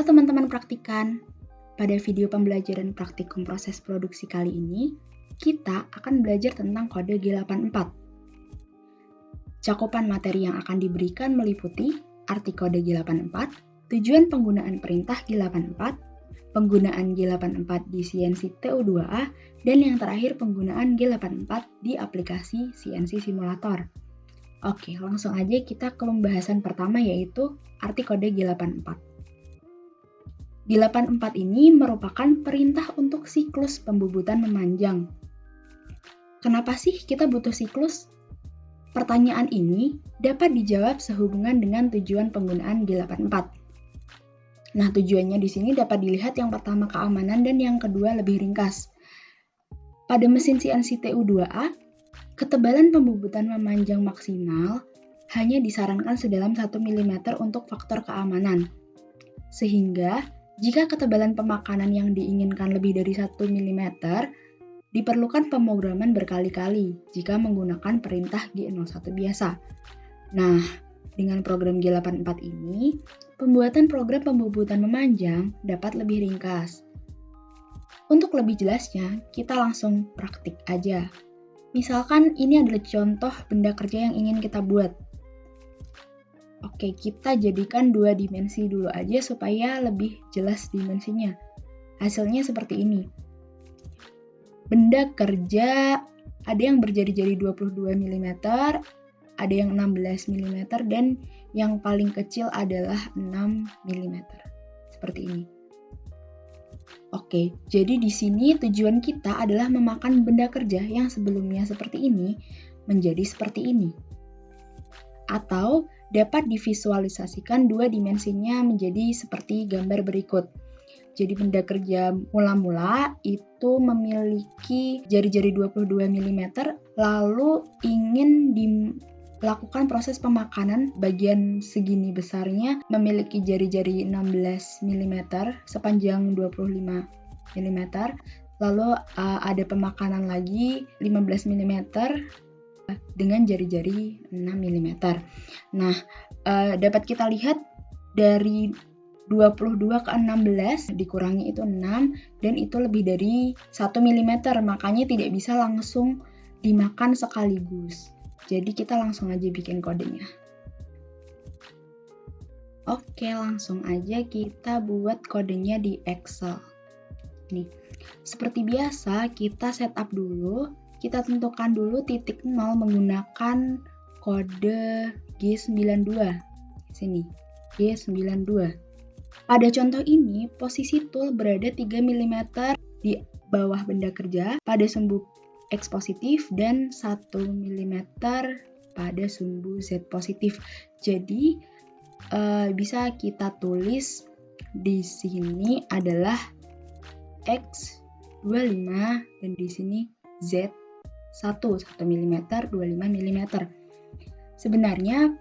Halo teman-teman praktikan, pada video pembelajaran praktikum proses produksi kali ini, kita akan belajar tentang kode G84. Cakupan materi yang akan diberikan meliputi arti kode G84, tujuan penggunaan perintah G84, penggunaan G84 di CNC TU2A, dan yang terakhir penggunaan G84 di aplikasi CNC Simulator. Oke, langsung aja kita ke pembahasan pertama yaitu arti kode G84. G84 ini merupakan perintah untuk siklus pembubutan memanjang. Kenapa sih kita butuh siklus? Pertanyaan ini dapat dijawab sehubungan dengan tujuan penggunaan G84. Nah, tujuannya di sini dapat dilihat yang pertama keamanan dan yang kedua lebih ringkas. Pada mesin CNC TU2A, ketebalan pembubutan memanjang maksimal hanya disarankan sedalam 1 mm untuk faktor keamanan. Sehingga, jika ketebalan pemakanan yang diinginkan lebih dari 1 mm, diperlukan pemrograman berkali-kali jika menggunakan perintah G01 biasa. Nah, dengan program G84 ini, pembuatan program pembubutan memanjang dapat lebih ringkas. Untuk lebih jelasnya, kita langsung praktik aja. Misalkan ini adalah contoh benda kerja yang ingin kita buat. Oke, kita jadikan 2 dimensi dulu aja supaya lebih jelas dimensinya. Hasilnya seperti ini. Benda kerja ada yang berjari-jari 22 mm, ada yang 16 mm, dan yang paling kecil adalah 6 mm. Seperti ini. Oke, jadi di sini tujuan kita adalah memakan benda kerja yang sebelumnya seperti ini menjadi seperti ini. Atau dapat divisualisasikan 2 dimensinya menjadi seperti gambar berikut. Jadi benda kerja mula-mula itu memiliki jari-jari 22 mm, lalu ingin dilakukan proses pemakanan bagian segini besarnya memiliki jari-jari 16 mm sepanjang 25 mm, lalu ada pemakanan lagi 15 mm dengan jari-jari 6 mm. Nah, dapat kita lihat dari 22 ke 16 dikurangi itu 6 dan itu lebih dari 1 mm, makanya tidak bisa langsung dimakan sekaligus. Jadi kita langsung aja bikin kodenya. Oke, langsung aja kita buat kodenya di Excel. Nih, seperti biasa kita setup dulu. Kita tentukan dulu titik 0 menggunakan kode G92. Sini, G92. Pada contoh ini, posisi tool berada 3 mm di bawah benda kerja pada sumbu X positif dan 1 mm pada sumbu Z positif. Jadi, bisa kita tulis di sini adalah X25 dan di sini Z 1 mm, 25 mm. Sebenarnya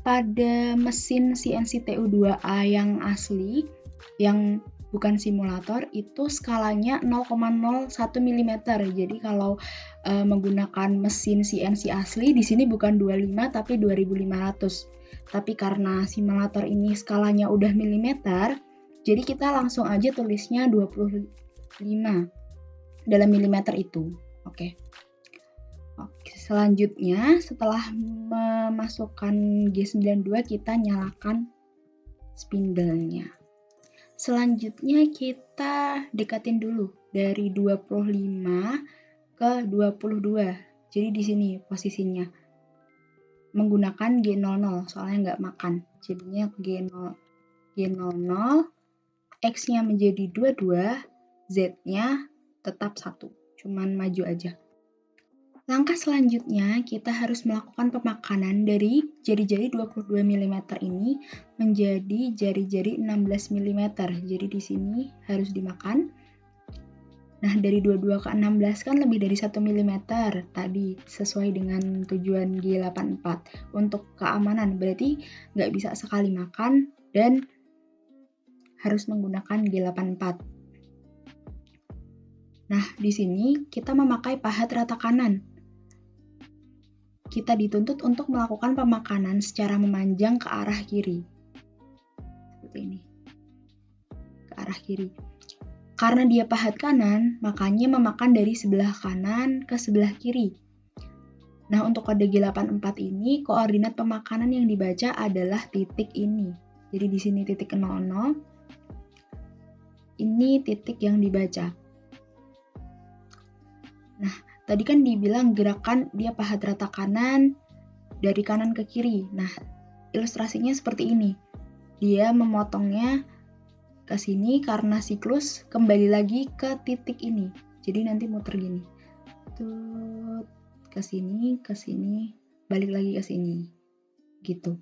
pada mesin CNC TU2A yang asli, yang bukan simulator, itu skalanya 0,01 mm. Jadi kalau menggunakan mesin CNC asli, di sini bukan 25 tapi 2500. Tapi karena simulator ini skalanya udah milimeter, jadi kita langsung aja tulisnya 25 dalam milimeter itu. Oke, selanjutnya setelah memasukkan G92 kita nyalakan spindle-nya. Selanjutnya kita dekatin dulu dari 25 ke 22. Jadi di sini posisinya menggunakan G00 soalnya nggak makan. Jadinya G00, X-nya menjadi 22, Z-nya tetap 1. Cuman maju aja. Langkah selanjutnya, kita harus melakukan pemakanan dari jari-jari 22 mm ini menjadi jari-jari 16 mm. Jadi di sini harus dimakan. Nah, dari 22 ke 16 kan lebih dari 1 mm tadi, sesuai dengan tujuan G84. Untuk keamanan, berarti nggak bisa sekali makan dan harus menggunakan G84. Nah, di sini kita memakai pahat rata kanan. Kita dituntut untuk melakukan pemakanan secara memanjang ke arah kiri. Seperti ini. kiri. Karena dia pahat kanan, makanya memakan dari sebelah kanan ke sebelah kiri. Nah, untuk kode G84 ini, koordinat pemakanan yang dibaca adalah titik ini. Jadi di sini titik 00, ini titik yang dibaca. Nah, tadi kan dibilang gerakan dia pahat rata kanan dari kanan ke kiri. Nah, ilustrasinya seperti ini. Dia memotongnya ke sini karena siklus kembali lagi ke titik ini. Jadi nanti muter gini. Ke sini, balik lagi ke sini. Gitu.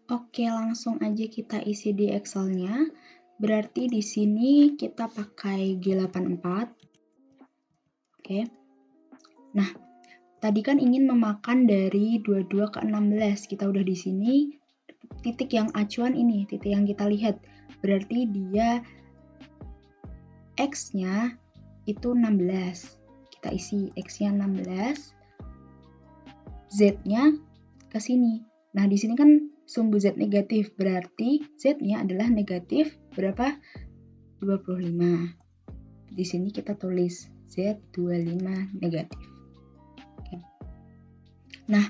Oke, langsung aja kita isi di Excel-nya. Berarti di sini kita pakai G84. Oke. Nah, tadi kan ingin memakan dari 22 ke 16. Kita udah di sini. Titik yang acuan ini, titik yang kita lihat. Berarti dia X-nya itu 16. Kita isi X-nya 16. Z-nya ke sini. Nah, di sini kan sumbu Z negatif, berarti Z-nya adalah negatif berapa? 25. Di sini kita tulis Z25 negatif. Oke. Nah,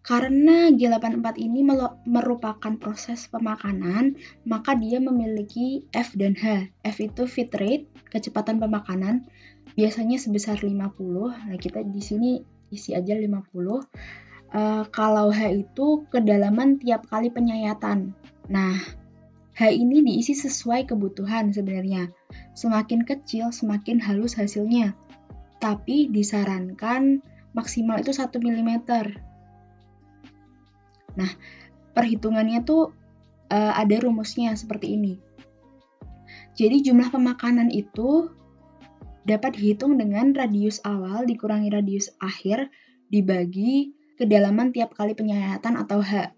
karena G84 ini merupakan proses pemakanan, maka dia memiliki F dan H. F itu feed rate, kecepatan pemakanan, biasanya sebesar 50. Nah, kita di sini isi aja 50. Kalau H itu kedalaman tiap kali penyayatan. Nah, H ini diisi sesuai kebutuhan sebenarnya. Semakin kecil, semakin halus hasilnya. Tapi disarankan maksimal itu 1 mm. Nah, perhitungannya tuh ada rumusnya seperti ini. Jadi jumlah pemakanan itu dapat dihitung dengan radius awal dikurangi radius akhir dibagi kedalaman tiap kali penyayatan atau H.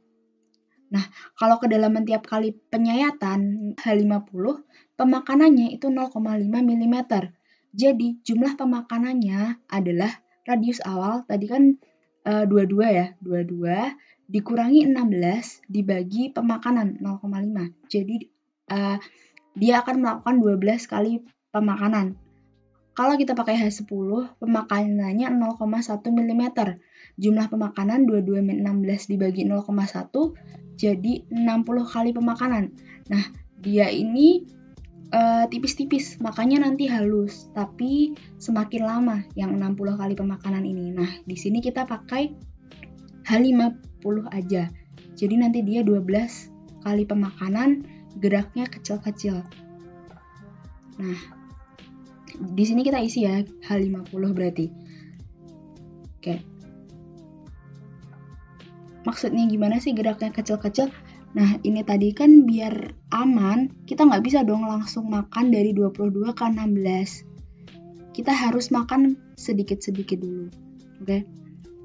Nah, kalau kedalaman tiap kali penyayatan H50, pemakanannya itu 0,5 mm. Jadi jumlah pemakanannya adalah radius awal, tadi kan 22 ya, 22 dikurangi 16 dibagi pemakanan 0,5. Jadi dia akan melakukan 12 kali pemakanan. Kalau kita pakai H10, pemakanannya 0,1 mm. Jumlah pemakanan 22 min 16 dibagi 0,1 jadi 60 kali pemakanan. Nah, dia ini tipis-tipis, makanya nanti halus. Tapi semakin lama yang 60 kali pemakanan ini. Nah, di sini kita pakai H50 aja. Jadi nanti dia 12 kali pemakanan, geraknya kecil-kecil. Nah, di sini kita isi ya H50 berarti. Oke. Maksudnya gimana sih geraknya kecil-kecil? Nah, ini tadi kan biar aman, kita nggak bisa dong langsung makan dari 22 ke 16. Kita harus makan sedikit-sedikit dulu. Oke.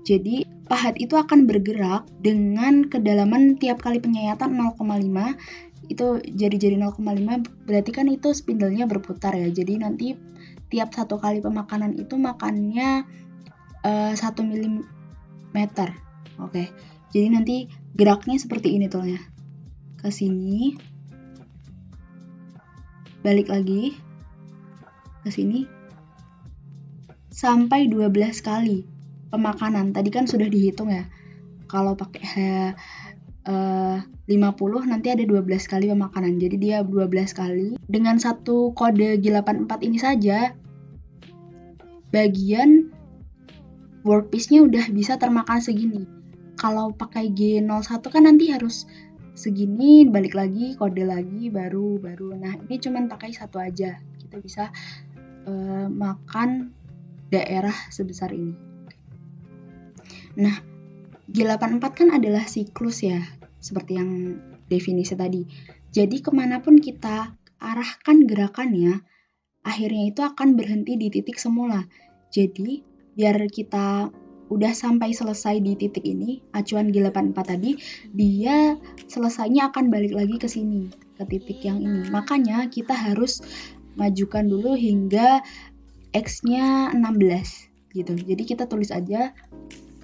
Jadi, pahat itu akan bergerak dengan kedalaman tiap kali penyayatan 0,5. Itu jari-jari 0,5 berarti kan itu spindlenya berputar ya. Jadi nanti tiap satu kali pemakanan itu makannya 1 mm. Oke. Jadi nanti geraknya seperti ini tolnya. Ke sini. Balik lagi. Ke sini. Sampai 12 kali pemakanan. Tadi kan sudah dihitung ya. Kalau pakai H50 nanti ada 12 kali pemakanan. Jadi dia 12 kali. Dengan satu kode G84 ini saja, bagian workpiece-nya udah bisa termakan segini. Kalau pakai G01 kan nanti harus segini, balik lagi, kode lagi, baru. Nah, ini cuman pakai satu aja. Kita bisa makan daerah sebesar ini. Nah, G84 kan adalah siklus ya, seperti yang definisi tadi. Jadi kemanapun kita arahkan gerakannya, akhirnya itu akan berhenti di titik semula. Jadi, biar kita udah sampai selesai di titik ini, acuan G84 tadi, dia selesainya akan balik lagi ke sini, ke titik yang ini. Makanya kita harus majukan dulu hingga X-nya 16 gitu. Jadi kita tulis aja,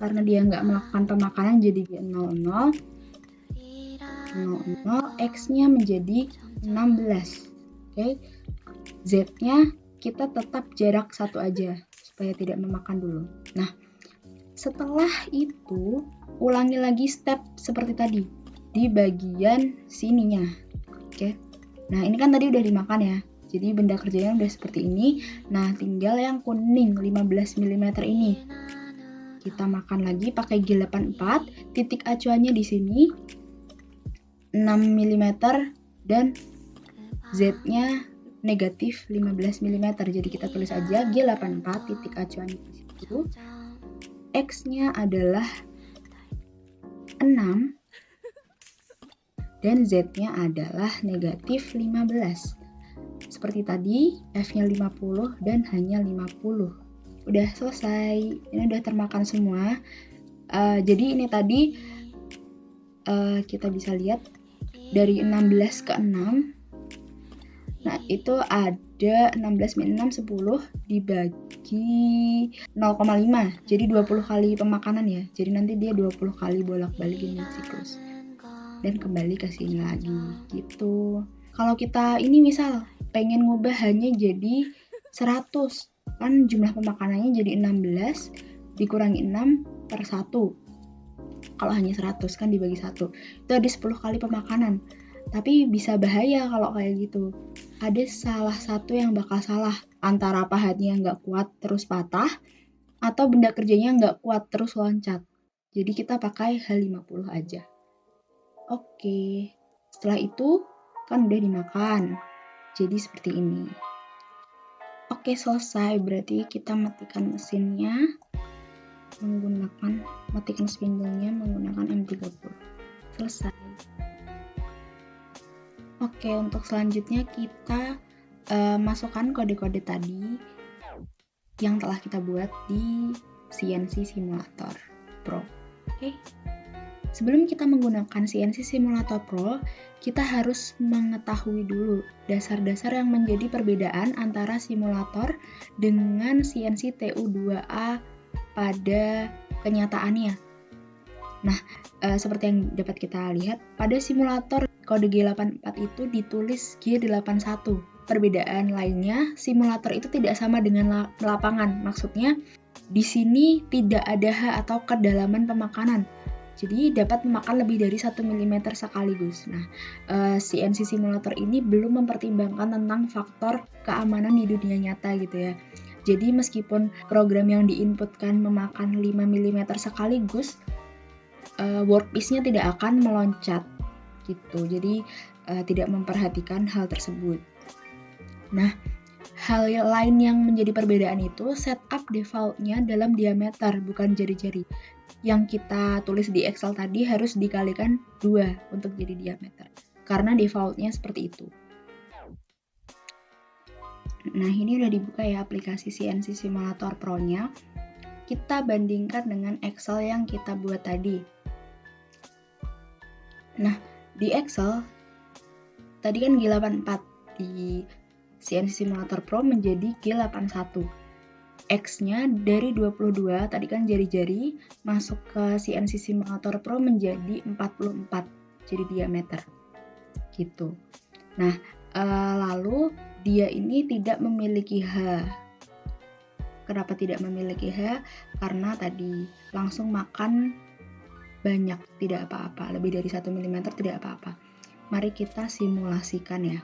karena dia nggak melakukan pemakanan jadi G00, X-nya menjadi 16. Oke. Z-nya kita tetap jarak 1 aja supaya tidak memakan dulu. Nah, setelah itu ulangi lagi step seperti tadi di bagian sininya. Oke. Nah, ini kan tadi udah dimakan ya. Jadi benda kerjanya udah seperti ini. Nah, tinggal yang kuning 15 mm ini. Kita makan lagi pakai G84. Titik acuannya di sini 6 mm dan Z-nya negatif 15 mm. Jadi kita tulis aja G84 titik acuannya di situ. X-nya adalah 6 dan Z-nya adalah negatif 15. Seperti tadi, F-nya 50 dan hanya 50. Udah selesai. Ini udah termakan semua. Jadi ini tadi kita bisa lihat dari 16 ke 6. Nah, itu ada 16 min 6, 10 dibagi 0,5. Jadi 20 kali pemakanan ya. Jadi nanti dia 20 kali bolak-balik ini siklus. Dan kembali ke sini lagi gitu. Kalau kita ini misal pengen ngubah hanya jadi 100, kan jumlah pemakanannya jadi 16 dikurangi 6 per 1. Kalau hanya 100 kan dibagi 1, itu ada 10 kali pemakanan. Tapi bisa bahaya kalau kayak gitu. Ada salah satu yang bakal salah, antara pahatnya nggak kuat terus patah, atau benda kerjanya nggak kuat terus loncat. Jadi kita pakai H50 aja. Oke, setelah itu kan udah dimakan. Jadi seperti ini. Oke, selesai. Berarti kita matikan mesinnya matikan spindlenya menggunakan M30. Selesai. Oke, untuk selanjutnya kita masukkan kode-kode tadi yang telah kita buat di CNC Simulator Pro. Oke. Sebelum kita menggunakan CNC Simulator Pro, kita harus mengetahui dulu dasar-dasar yang menjadi perbedaan antara simulator dengan CNC TU2A pada kenyataannya. Nah, seperti yang dapat kita lihat, pada simulator kode G84 itu ditulis G81. Perbedaan lainnya, simulator itu tidak sama dengan lapangan. Maksudnya, di sini tidak ada H atau kedalaman pemakanan. Jadi dapat memakan lebih dari 1 mm sekaligus. Nah, CNC simulator ini belum mempertimbangkan tentang faktor keamanan di dunia nyata gitu ya. Jadi meskipun program yang diinputkan memakan 5 mm sekaligus, workpiece-nya tidak akan meloncat gitu. Jadi tidak memperhatikan hal tersebut. Nah, hal lain yang menjadi perbedaan itu setup default-nya dalam diameter, bukan jari-jari. Yang kita tulis di Excel tadi harus dikalikan 2 untuk jadi diameter. Karena default-nya seperti itu. Nah, ini udah dibuka ya aplikasi CNC Simulator Pro-nya. Kita bandingkan dengan Excel yang kita buat tadi. Nah, di Excel, tadi kan G84. Di CNC Simulator Pro menjadi G81. X-nya dari 22, tadi kan jari-jari, masuk ke CNC Simulator Pro menjadi 44, jadi diameter. Gitu. Nah, lalu dia ini tidak memiliki H. Kenapa tidak memiliki H? Karena tadi langsung makan banyak, tidak apa-apa. Lebih dari 1 mm tidak apa-apa. Mari kita simulasikan ya.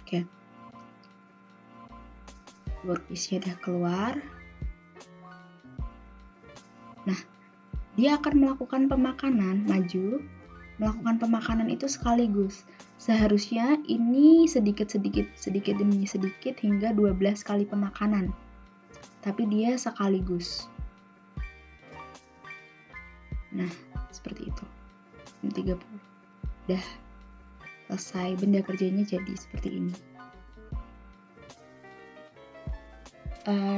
Oke. Workpiece-nya udah keluar. Nah, dia akan melakukan pemakanan, maju, melakukan pemakanan itu sekaligus. Seharusnya ini sedikit demi sedikit hingga 12 kali pemakanan. Tapi dia sekaligus. Nah, seperti itu. 30. Udah selesai, benda kerjanya jadi seperti ini.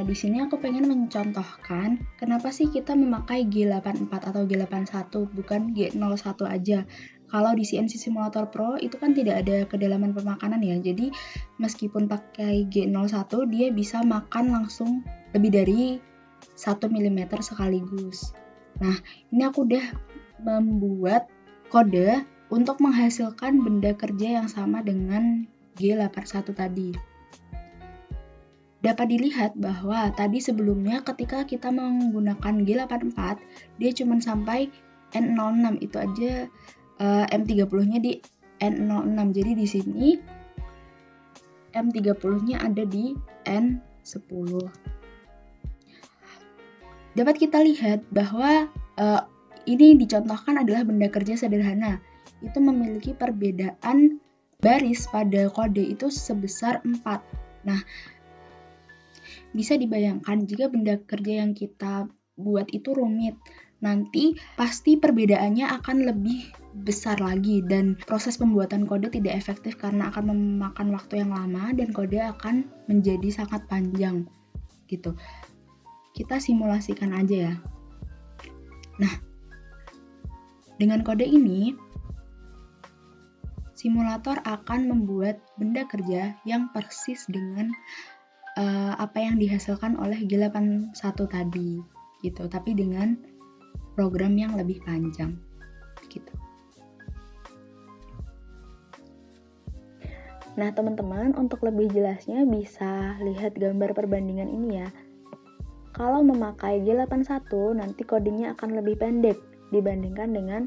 Di sini aku pengen mencontohkan kenapa sih kita memakai G84 atau G81 bukan G01 aja. Kalau di CNC Simulator Pro itu kan tidak ada kedalaman pemakanan ya. Jadi meskipun pakai G01 dia bisa makan langsung lebih dari 1 mm sekaligus. Nah, ini aku udah membuat kode untuk menghasilkan benda kerja yang sama dengan G81 tadi. Dapat dilihat bahwa tadi sebelumnya ketika kita menggunakan G84, dia cuma sampai N06, itu aja M30-nya di N06. Jadi di sini M30-nya ada di N10. Dapat kita lihat bahwa ini dicontohkan adalah benda kerja sederhana. Itu memiliki perbedaan baris pada kode itu sebesar 4. Nah, bisa dibayangkan jika benda kerja yang kita buat itu rumit, nanti pasti perbedaannya akan lebih besar lagi dan proses pembuatan kode tidak efektif karena akan memakan waktu yang lama dan kode akan menjadi sangat panjang gitu. Kita simulasikan aja ya. Nah, dengan kode ini simulator akan membuat benda kerja yang persis dengan apa yang dihasilkan oleh G81 tadi gitu, tapi dengan program yang lebih panjang gitu. Nah, teman-teman, untuk lebih jelasnya bisa lihat gambar perbandingan ini ya. Kalau memakai G81, nanti codingnya akan lebih pendek dibandingkan dengan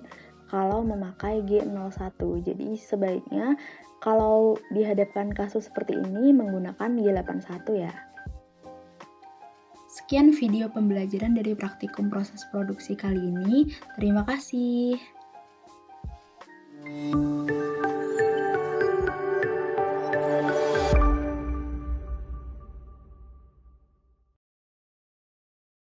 kalau memakai G01. Jadi sebaiknya kalau dihadapkan kasus seperti ini menggunakan G81 ya. Sekian video pembelajaran dari praktikum proses produksi kali ini. Terima kasih.